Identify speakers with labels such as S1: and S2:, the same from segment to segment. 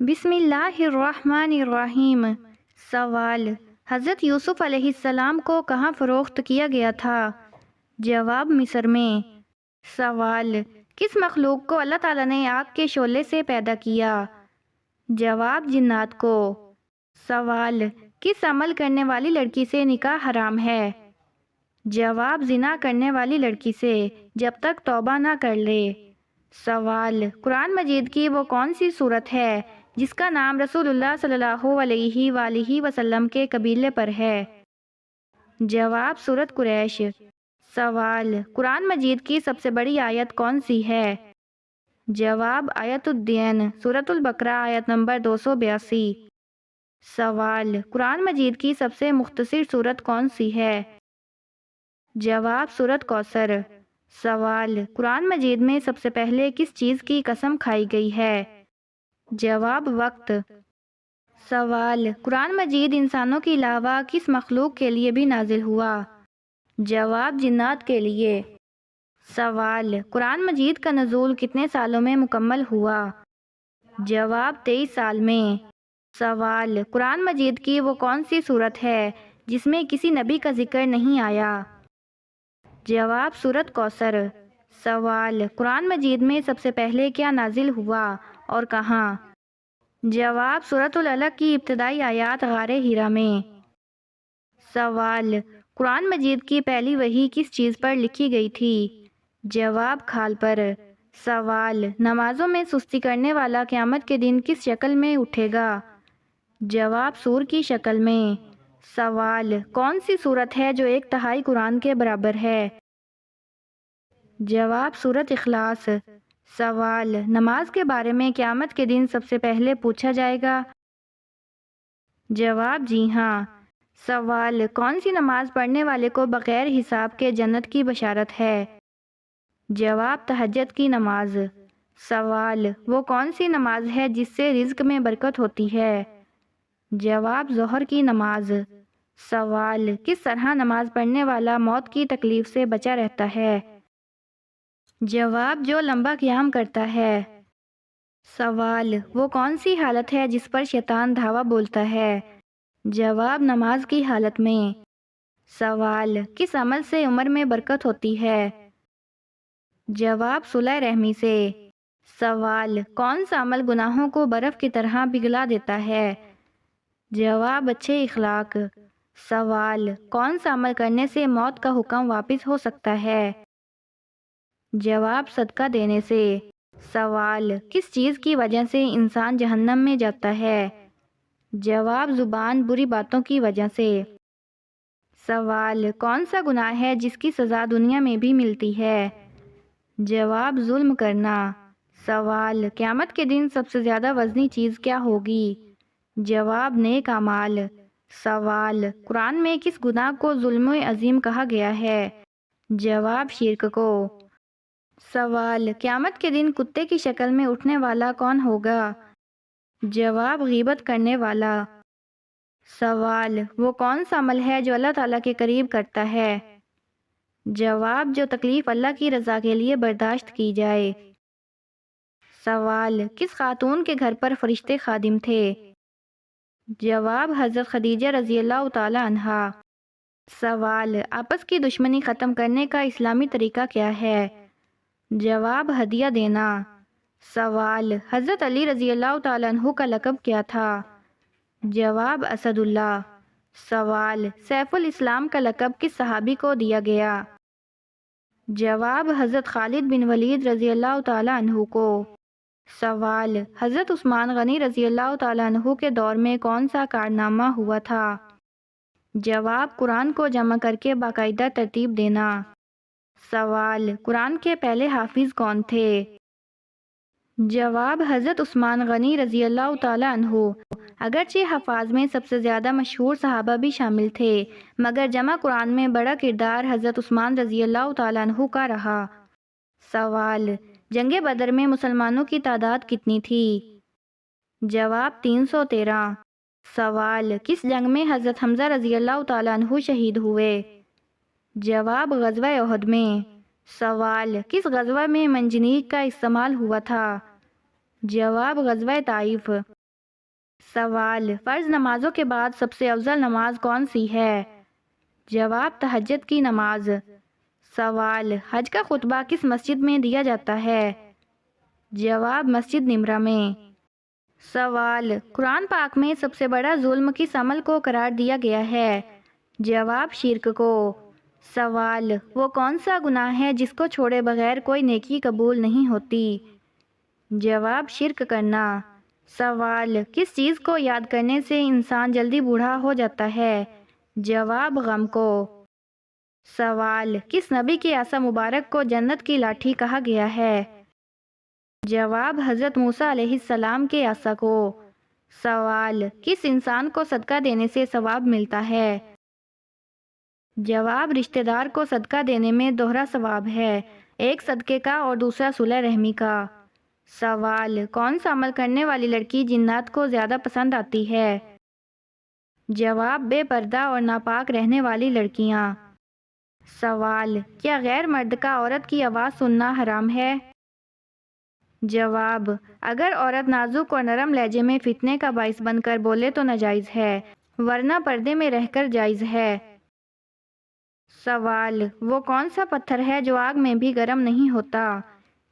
S1: بسم اللہ الرحمن الرحیم۔ سوال: حضرت یوسف علیہ السلام کو کہاں فروخت کیا گیا تھا؟ جواب: مصر میں۔ سوال: کس مخلوق کو اللہ تعالیٰ نے آگ کے شعلے سے پیدا کیا؟ جواب: جنات کو۔ سوال: کس عمل کرنے والی لڑکی سے نکاح حرام ہے؟ جواب: زنا کرنے والی لڑکی سے، جب تک توبہ نہ کر لے۔ سوال: قرآن مجید کی وہ کون سی سورت ہے جس کا نام رسول اللہ صلی اللہ علیہ وآلہ وسلم کے قبیلے پر ہے؟ جواب: سورۃ قریش۔ سوال: قرآن مجید کی سب سے بڑی آیت کون سی ہے؟ جواب: آیت الدین، سورۃ البقرہ، آیت نمبر 282۔ سوال: قرآن مجید کی سب سے مختصر سورت کون سی ہے؟ جواب: سورۃ کوثر۔ سوال: قرآن مجید میں سب سے پہلے کس چیز کی قسم کھائی گئی ہے؟ جواب: وقت۔ سوال: قرآن مجید انسانوں کے علاوہ کس مخلوق کے لیے بھی نازل ہوا؟ جواب: جنات کے لیے۔ سوال: قرآن مجید کا نزول کتنے سالوں میں مکمل ہوا؟ جواب: 23 سال میں۔ سوال: قرآن مجید کی وہ کون سی سورت ہے جس میں کسی نبی کا ذکر نہیں آیا؟ جواب: سورۃ کوثر۔ سوال: قرآن مجید میں سب سے پہلے کیا نازل ہوا اور کہاں؟ جواب: سورۃ العلق کی ابتدائی آیات غار حرا میں۔ سوال: قرآن مجید کی پہلی وحی کس چیز پر لکھی گئی تھی؟ جواب: کھال پر۔ سوال: نمازوں میں سستی کرنے والا قیامت کے دن کس شکل میں اٹھے گا؟ جواب: سور کی شکل میں۔ سوال: کون سی سورت ہے جو 1/3 قرآن کے برابر ہے؟ جواب: سورۃ اخلاص۔ سوال: نماز کے بارے میں قیامت کے دن سب سے پہلے پوچھا جائے گا؟ جواب: جی ہاں۔ سوال: کون سی نماز پڑھنے والے کو بغیر حساب کے جنت کی بشارت ہے؟ جواب: تہجد کی نماز۔ سوال: وہ کون سی نماز ہے جس سے رزق میں برکت ہوتی ہے؟ جواب: ظہر کی نماز۔ سوال: کس طرح نماز پڑھنے والا موت کی تکلیف سے بچا رہتا ہے؟ جواب: جو لمبا قیام کرتا ہے۔ سوال: وہ کون سی حالت ہے جس پر شیطان دھاوا بولتا ہے؟ جواب: نماز کی حالت میں۔ سوال: کس عمل سے عمر میں برکت ہوتی ہے؟ جواب: صلہ رحمی سے۔ سوال: کون سا عمل گناہوں کو برف کی طرح پگھلا دیتا ہے؟ جواب: اچھے اخلاق۔ سوال: کون سا عمل کرنے سے موت کا حکم واپس ہو سکتا ہے؟ جواب: صدقہ دینے سے۔ سوال: کس چیز کی وجہ سے انسان جہنم میں جاتا ہے؟ جواب: زبان، بری باتوں کی وجہ سے۔ سوال: کون سا گناہ ہے جس کی سزا دنیا میں بھی ملتی ہے؟ جواب: ظلم کرنا۔ سوال: قیامت کے دن سب سے زیادہ وزنی چیز کیا ہوگی؟ جواب: نیک اعمال۔ سوال: قرآن میں کس گناہ کو ظلم عظیم کہا گیا ہے؟ جواب: شرک کو۔ سوال: قیامت کے دن کتے کی شکل میں اٹھنے والا کون ہوگا؟ جواب: غیبت کرنے والا۔ سوال: وہ کون سا عمل ہے جو اللہ تعالیٰ کے قریب کرتا ہے؟ جواب: جو تکلیف اللہ کی رضا کے لیے برداشت کی جائے۔ سوال: کس خاتون کے گھر پر فرشتے خادم تھے؟ جواب: حضرت خدیجہ رضی اللہ تعالی عنہا۔ سوال: آپس کی دشمنی ختم کرنے کا اسلامی طریقہ کیا ہے؟ جواب: ہدیہ دینا۔ سوال: حضرت علی رضی اللہ تعالیٰ عنہ کا لقب کیا تھا؟ جواب: اسد اللہ۔ سوال: سیف الاسلام کا لقب کس صحابی کو دیا گیا؟ جواب: حضرت خالد بن ولید رضی اللہ تعالیٰ عنہ کو۔ سوال: حضرت عثمان غنی رضی اللہ تعالیٰ عنہ کے دور میں کون سا کارنامہ ہوا تھا؟ جواب: قرآن کو جمع کر کے باقاعدہ ترتیب دینا۔ سوال: قرآن کے پہلے حافظ کون تھے؟ جواب: حضرت عثمان غنی رضی اللہ تعالیٰ عنہ۔ اگرچہ حفاظ میں سب سے زیادہ مشہور صحابہ بھی شامل تھے، مگر جمع قرآن میں بڑا کردار حضرت عثمان رضی اللہ تعالیٰ عنہ کا رہا۔ سوال: جنگ بدر میں مسلمانوں کی تعداد کتنی تھی؟ جواب: 313۔ سوال: کس جنگ میں حضرت حمزہ رضی اللہ تعالیٰ عنہ شہید ہوئے؟ جواب: غزوہ احد میں۔ سوال: کس غزوہ میں منجنیق کا استعمال ہوا تھا؟ جواب: غزوہ طائف۔ سوال، فرض نمازوں کے بعد سب سے افضل نماز کون سی ہے؟ جواب، تہجد کی نماز۔ سوال، حج کا خطبہ کس مسجد میں دیا جاتا ہے؟ جواب، مسجد نمرہ میں۔ سوال، قرآن پاک میں سب سے بڑا ظلم کس عمل کو قرار دیا گیا ہے؟ جواب، شرک کو۔ سوال، وہ کون سا گناہ ہے جس کو چھوڑے بغیر کوئی نیکی قبول نہیں ہوتی؟ جواب، شرک کرنا۔ سوال، کس چیز کو یاد کرنے سے انسان جلدی بوڑھا ہو جاتا ہے؟ جواب، غم کو۔ سوال، کس نبی کے عصا مبارک کو جنت کی لاٹھی کہا گیا ہے؟ جواب، حضرت موسیٰ علیہ السلام کے عصا کو۔ سوال، کس انسان کو صدقہ دینے سے ثواب ملتا ہے؟ جواب، رشتہ دار کو صدقہ دینے میں دوہرا ثواب ہے، ایک صدقے کا اور دوسرا صلح رحمی کا۔ سوال، کون سا عمل کرنے والی لڑکی جنات کو زیادہ پسند آتی ہے؟ جواب، بے پردہ اور ناپاک رہنے والی لڑکیاں۔ سوال، کیا غیر مرد کا عورت کی آواز سننا حرام ہے؟ جواب، اگر عورت نازک اور نرم لہجے میں فتنے کا باعث بن کر بولے تو ناجائز ہے، ورنہ پردے میں رہ کر جائز ہے۔ سوال، وہ کون سا پتھر ہے جو آگ میں بھی گرم نہیں ہوتا؟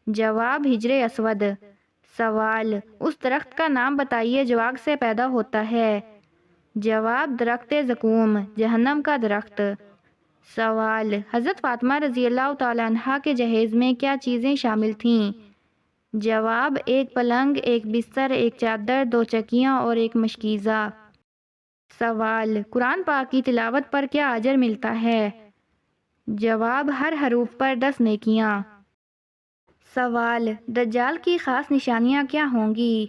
S1: جواب، حجر اسود۔ سوال، اس درخت کا نام بتائیے جو آگ سے پیدا ہوتا ہے۔ جواب، درخت زقوم، جہنم کا درخت۔ سوال، حضرت فاطمہ رضی اللہ تعالیٰ عنہا کے جہیز میں کیا چیزیں شامل تھیں؟ جواب، ایک پلنگ، ایک بستر، ایک چادر، 2 چکیاں اور ایک مشکیزہ۔ سوال، قرآن پاک کی تلاوت پر کیا اجر ملتا ہے؟ جواب، ہر حروف پر 10 نیکیاں۔ سوال، دجال کی خاص نشانیاں کیا ہوں گی؟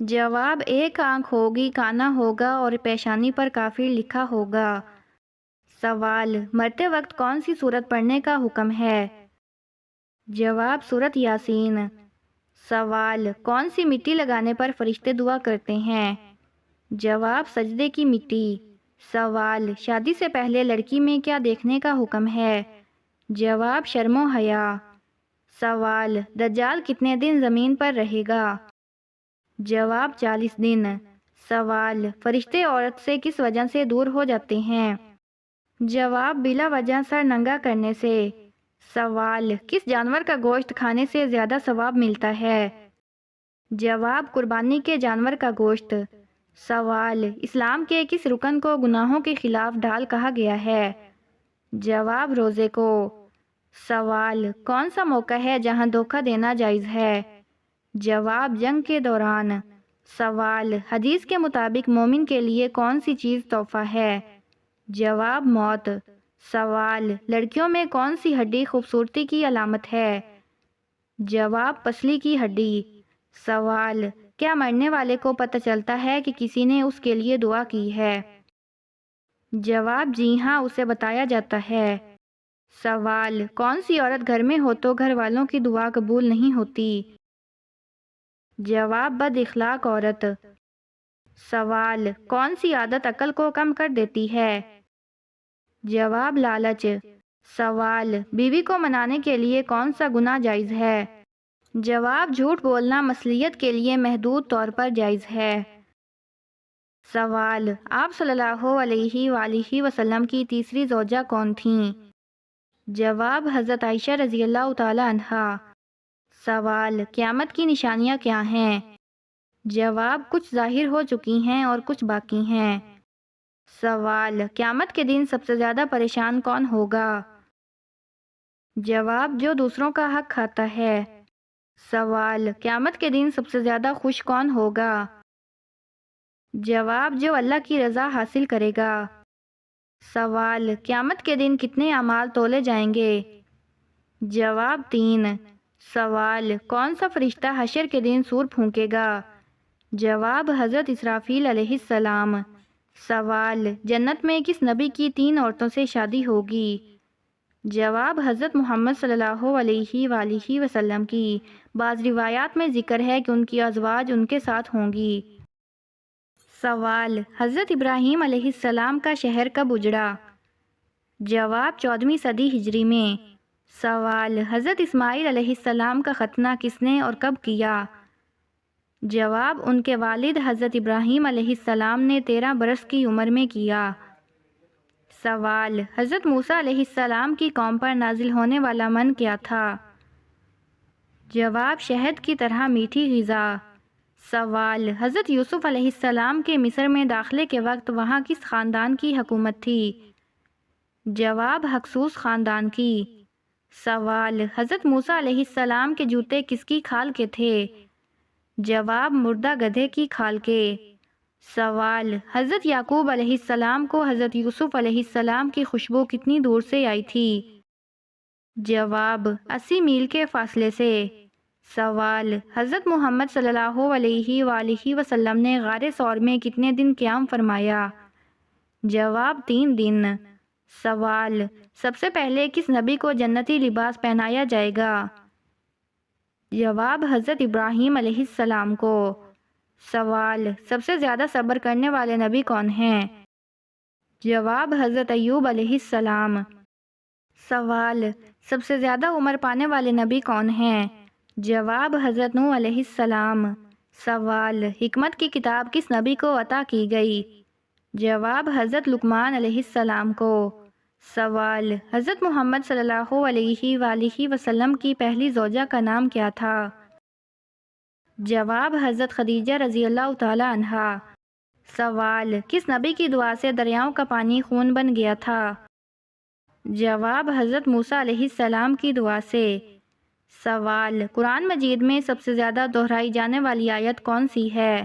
S1: جواب، ایک آنکھ ہوگی، کانا ہوگا اور پیشانی پر کافر لکھا ہوگا۔ سوال، مرتے وقت کون سی سورت پڑھنے کا حکم ہے؟ جواب، سورت یاسین۔ سوال، کون سی مٹی لگانے پر فرشتے دعا کرتے ہیں؟ جواب، سجدے کی مٹی۔ سوال، شادی سے پہلے لڑکی میں کیا دیکھنے کا حکم ہے؟ جواب، شرم و حیا۔ سوال، دجال کتنے دن زمین پر رہے گا؟ جواب، 40 دن۔ سوال، فرشتے عورت سے کس وجہ سے دور ہو جاتے ہیں؟ جواب، بلا وجہ سر ننگا کرنے سے۔ سوال، کس جانور کا گوشت کھانے سے زیادہ ثواب ملتا ہے؟ جواب، قربانی کے جانور کا گوشت۔ سوال، اسلام کے کس رکن کو گناہوں کے خلاف ڈھال کہا گیا ہے؟ جواب، روزے کو۔ سوال، کون سا موقع ہے جہاں دھوکہ دینا جائز ہے؟ جواب، جنگ کے دوران۔ سوال، حدیث کے مطابق مومن کے لیے کون سی چیز تحفہ ہے؟ جواب، موت۔ سوال، لڑکیوں میں کون سی ہڈی خوبصورتی کی علامت ہے؟ جواب، پسلی کی ہڈی۔ سوال، کیا مرنے والے کو پتہ چلتا ہے کہ کسی نے اس کے لیے دعا کی ہے؟ جواب، جی ہاں، اسے بتایا جاتا ہے۔ سوال، کون سی عورت گھر میں ہو تو گھر والوں کی دعا قبول نہیں ہوتی؟ جواب، بد اخلاق عورت۔ سوال، کون سی عادت عقل کو کم کر دیتی ہے؟ جواب، لالچ۔ سوال، بیوی کو منانے کے لیے کون سا گناہ جائز ہے؟ جواب، جھوٹ بولنا مصلیحت کے لیے محدود طور پر جائز ہے۔ سوال، آپ صلی اللہ علیہ وآلہ وسلم کی تیسری زوجہ کون تھیں؟ جواب، حضرت عائشہ رضی اللہ تعالی عنہا۔ سوال، قیامت کی نشانیاں کیا ہیں؟ جواب، کچھ ظاہر ہو چکی ہیں اور کچھ باقی ہیں۔ سوال، قیامت کے دن سب سے زیادہ پریشان کون ہوگا؟ جواب، جو دوسروں کا حق کھاتا ہے۔ سوال، قیامت کے دن سب سے زیادہ خوش کون ہوگا؟ جواب، جو اللہ کی رضا حاصل کرے گا۔ سوال، قیامت کے دن کتنے اعمال تولے جائیں گے؟ جواب، 3۔ سوال، کون سا فرشتہ حشر کے دن سور پھونکے گا؟ جواب، حضرت اسرافیل علیہ السلام۔ سوال، جنت میں کس نبی کی 3 عورتوں سے شادی ہوگی؟ جواب، حضرت محمد صلی اللہ علیہ وآلہ وسلم کی۔ بعض روایات میں ذکر ہے کہ ان کی ازواج ان کے ساتھ ہوں گی۔ سوال، حضرت ابراہیم علیہ السلام کا شہر کب اجڑا؟ جواب، 14ویں صدی ہجری میں۔ سوال، حضرت اسماعیل علیہ السلام کا ختنہ کس نے اور کب کیا؟ جواب: ان کے والد حضرت ابراہیم علیہ السلام نے 13 برس کی عمر میں کیا۔ سوال: حضرت موسیٰ علیہ السلام کی قوم پر نازل ہونے والا من کیا تھا؟ جواب: شہد کی طرح میٹھی غذا۔ سوال: حضرت یوسف علیہ السلام کے مصر میں داخلے کے وقت وہاں کس خاندان کی حکومت تھی؟ جواب: ہکسوس خاندان کی۔ سوال: حضرت موسیٰ علیہ السلام کے جوتے کس کی کھال کے تھے؟ جواب: مردہ گدھے کی کھال کے۔ سوال: حضرت یعقوب علیہ السلام کو حضرت یوسف علیہ السلام کی خوشبو کتنی دور سے آئی تھی؟ جواب: 80 میل کے فاصلے سے۔ سوال: حضرت محمد صلی اللہ علیہ وآلہ وسلم نے غار ثور میں کتنے دن قیام فرمایا؟ جواب: 3 دن۔ سوال: سب سے پہلے کس نبی کو جنتی لباس پہنایا جائے گا؟ جواب: حضرت ابراہیم علیہ السلام کو۔ سوال: سب سے زیادہ صبر کرنے والے نبی کون ہیں؟ جواب: حضرت ایوب علیہ السلام۔ سوال: سب سے زیادہ عمر پانے والے نبی کون ہیں؟ جواب: حضرت نوح علیہ السلام۔ سوال: حکمت کی کتاب کس نبی کو عطا کی گئی؟ جواب: حضرت لقمان علیہ السلام کو۔ سوال: حضرت محمد صلی اللہ علیہ وآلہ وسلم کی پہلی زوجہ کا نام کیا تھا؟ جواب: حضرت خدیجہ رضی اللہ تعالی عنہا۔ سوال: کس نبی کی دعا سے دریاؤں کا پانی خون بن گیا تھا؟ جواب: حضرت موسیٰ علیہ السلام کی دعا سے۔ سوال: قرآن مجید میں سب سے زیادہ دہرائی جانے والی آیت کون سی ہے؟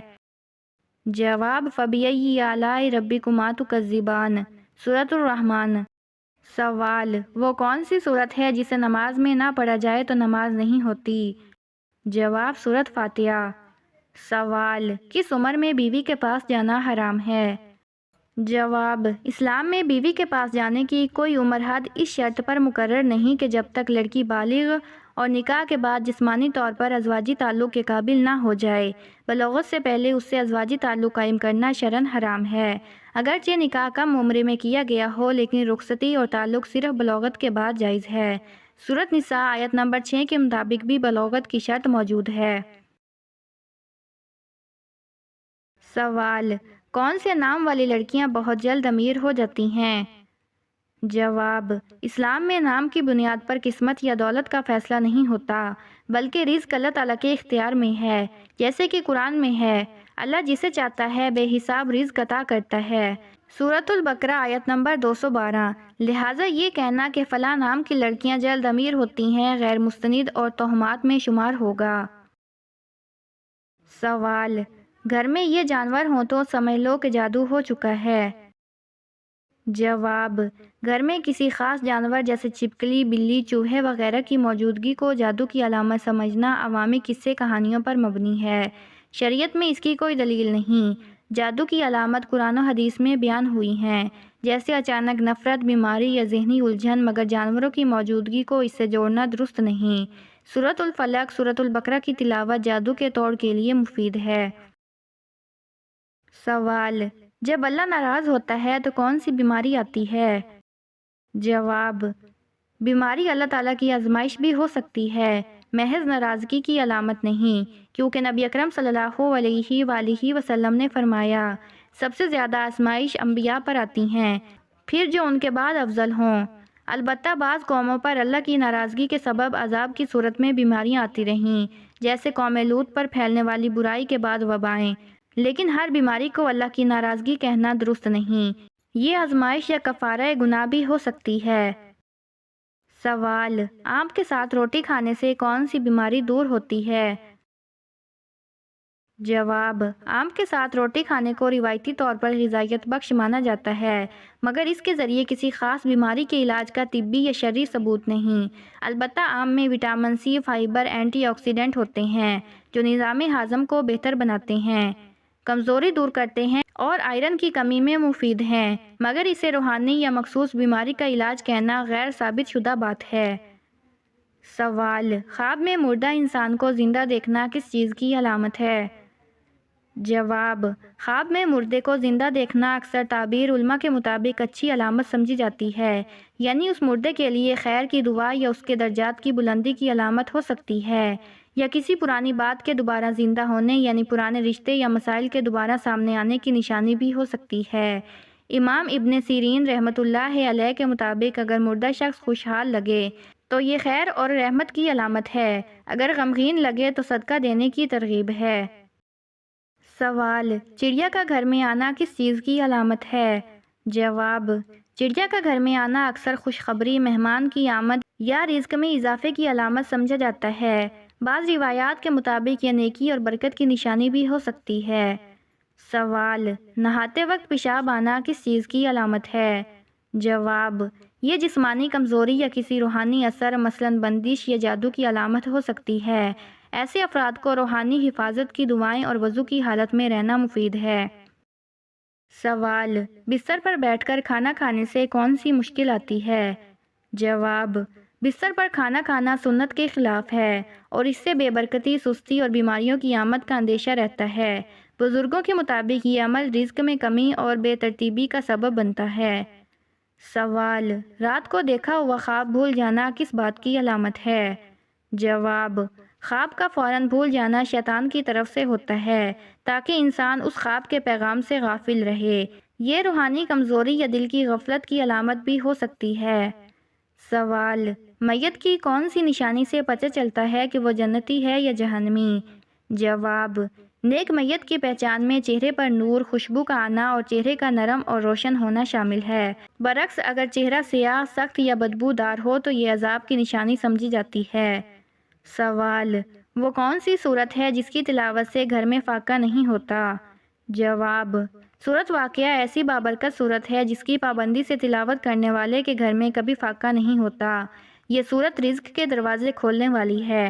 S1: جواب: فَبِأَيِّ آلَاءِ رَبِّكُمَا تُكَذِّبَانِ، سورۃ الرحمن۔ سوال: وہ کون سی سورت ہے جسے نماز میں نہ پڑھا جائے تو نماز نہیں ہوتی؟ جواب: سورۃ فاتحہ۔ سوال: کس عمر میں بیوی کے پاس جانا حرام ہے؟ جواب: اسلام میں بیوی کے پاس جانے کی کوئی عمر حد اس شرط پر مقرر نہیں کہ جب تک لڑکی بالغ اور نکاح کے بعد جسمانی طور پر ازواجی تعلق کے قابل نہ ہو جائے۔ بلوغت سے پہلے اس سے ازواجی تعلق قائم کرنا شرعاً حرام ہے، اگرچہ نکاح کم عمر میں کیا گیا ہو، لیکن رخصتی اور تعلق صرف بلوغت کے بعد جائز ہے۔ سورۃ نساء آیت نمبر 6 کے مطابق بھی بلوغت کی شرط موجود ہے۔ سوال: کون سے نام والی لڑکیاں بہت جلد امیر ہو جاتی ہیں؟ جواب: اسلام میں نام کی بنیاد پر قسمت یا دولت کا فیصلہ نہیں ہوتا، بلکہ رزق اللہ تعالیٰ کے اختیار میں ہے، جیسے کہ قرآن میں ہے، اللہ جسے چاہتا ہے بے حساب رزق عطا کرتا ہے۔ سورۃ البقرہ آیت نمبر 212۔ لہٰذا یہ کہنا کہ فلاں نام کی لڑکیاں جلد امیر ہوتی ہیں غیر مستند اور توہمات میں شمار ہوگا۔ سوال: گھر میں یہ جانور ہوں تو سمجھ لو کہ جادو ہو چکا ہے۔ جواب: گھر میں کسی خاص جانور جیسے چھپکلی، بلی، چوہے وغیرہ کی موجودگی کو جادو کی علامت سمجھنا عوامی قصے کہانیوں پر مبنی ہے، شریعت میں اس کی کوئی دلیل نہیں۔ جادو کی علامت قرآن و حدیث میں بیان ہوئی ہیں، جیسے اچانک نفرت، بیماری یا ذہنی الجھن، مگر جانوروں کی موجودگی کو اس سے جوڑنا درست نہیں۔ سورۃ الفلق، سورۃ البقرہ کی تلاوت جادو کے توڑ کے لیے مفید ہے۔ سوال: جب اللہ ناراض ہوتا ہے تو کون سی بیماری آتی ہے؟ جواب: بیماری اللہ تعالیٰ کی آزمائش بھی ہو سکتی ہے، محض ناراضگی کی علامت نہیں، کیونکہ نبی اکرم صلی اللہ علیہ وآلہ وسلم نے فرمایا، سب سے زیادہ آزمائش انبیاء پر آتی ہیں، پھر جو ان کے بعد افضل ہوں۔ البتہ بعض قوموں پر اللہ کی ناراضگی کے سبب عذاب کی صورت میں بیماریاں آتی رہیں، جیسے قوم لوط پر پھیلنے والی برائی کے بعد وبائیں، لیکن ہر بیماری کو اللہ کی ناراضگی کہنا درست نہیں، یہ آزمائش یا کفارہ گناہ بھی ہو سکتی ہے۔ سوال: آم کے ساتھ روٹی کھانے سے کون سی بیماری دور ہوتی ہے؟ جواب: آم کے ساتھ روٹی کھانے کو روایتی طور پر غذائیت بخش مانا جاتا ہے، مگر اس کے ذریعے کسی خاص بیماری کے علاج کا طبی یا شرعی ثبوت نہیں۔ البتہ آم میں vitamin C, fibre, antioxidant ہوتے ہیں جو نظام ہاضم کو بہتر بناتے ہیں، کمزوری دور کرتے ہیں اور آئرن کی کمی میں مفید ہیں، مگر اسے روحانی یا مخصوص بیماری کا علاج کہنا غیر ثابت شدہ بات ہے۔ سوال: خواب میں مردہ انسان کو زندہ دیکھنا کس چیز کی علامت ہے؟ جواب: خواب میں مردے کو زندہ دیکھنا اکثر تعبیر علماء کے مطابق اچھی علامت سمجھی جاتی ہے، یعنی اس مردے کے لیے خیر کی دعا یا اس کے درجات کی بلندی کی علامت ہو سکتی ہے۔ یا کسی پرانی بات کے دوبارہ زندہ ہونے یعنی پرانے رشتے یا مسائل کے دوبارہ سامنے آنے کی نشانی بھی ہو سکتی ہے۔ امام ابن سیرین رحمۃ اللہ علیہ کے مطابق اگر مردہ شخص خوشحال لگے تو یہ خیر اور رحمت کی علامت ہے، اگر غمگین لگے تو صدقہ دینے کی ترغیب ہے۔ سوال: چڑیا کا گھر میں آنا کس چیز کی علامت ہے؟ جواب: چڑیا کا گھر میں آنا اکثر خوشخبری، مہمان کی آمد یا رزق میں اضافے کی علامت سمجھا جاتا ہے۔ بعض روایات کے مطابق یہ نیکی اور برکت کی نشانی بھی ہو سکتی ہے۔ سوال: نہاتے وقت پیشاب آنا کس چیز کی علامت ہے؟ جواب: یہ جسمانی کمزوری یا کسی روحانی اثر مثلاً بندش یا جادو کی علامت ہو سکتی ہے۔ ایسے افراد کو روحانی حفاظت کی دعائیں اور وضو کی حالت میں رہنا مفید ہے۔ سوال: بستر پر بیٹھ کر کھانا کھانے سے کون سی مشکل آتی ہے؟ جواب: بستر پر کھانا کھانا سنت کے خلاف ہے اور اس سے بے برکتی، سستی اور بیماریوں کی آمد کا اندیشہ رہتا ہے۔ بزرگوں کے مطابق یہ عمل رزق میں کمی اور بے ترتیبی کا سبب بنتا ہے۔ سوال: رات کو دیکھا ہوا خواب بھول جانا کس بات کی علامت ہے؟ جواب: خواب کا فوراً بھول جانا شیطان کی طرف سے ہوتا ہے تاکہ انسان اس خواب کے پیغام سے غافل رہے۔ یہ روحانی کمزوری یا دل کی غفلت کی علامت بھی ہو سکتی ہے۔ سوال: میت کی کون سی نشانی سے پتہ چلتا ہے کہ وہ جنتی ہے یا جہنمی؟ جواب: نیک میت کی پہچان میں چہرے پر نور، خوشبو کا آنا اور چہرے کا نرم اور روشن ہونا شامل ہے۔ برعکس اگر چہرہ سیاہ، سخت یا بدبودار ہو تو یہ عذاب کی نشانی سمجھی جاتی ہے۔ سوال: وہ کون سی سورت ہے جس کی تلاوت سے گھر میں فاقہ نہیں ہوتا؟ جواب: سورت واقعہ ایسی بابرکت سورت ہے جس کی پابندی سے تلاوت کرنے والے کے گھر میں کبھی فاقہ نہیں ہوتا۔ یہ سورت رزق کے دروازے کھولنے والی ہے۔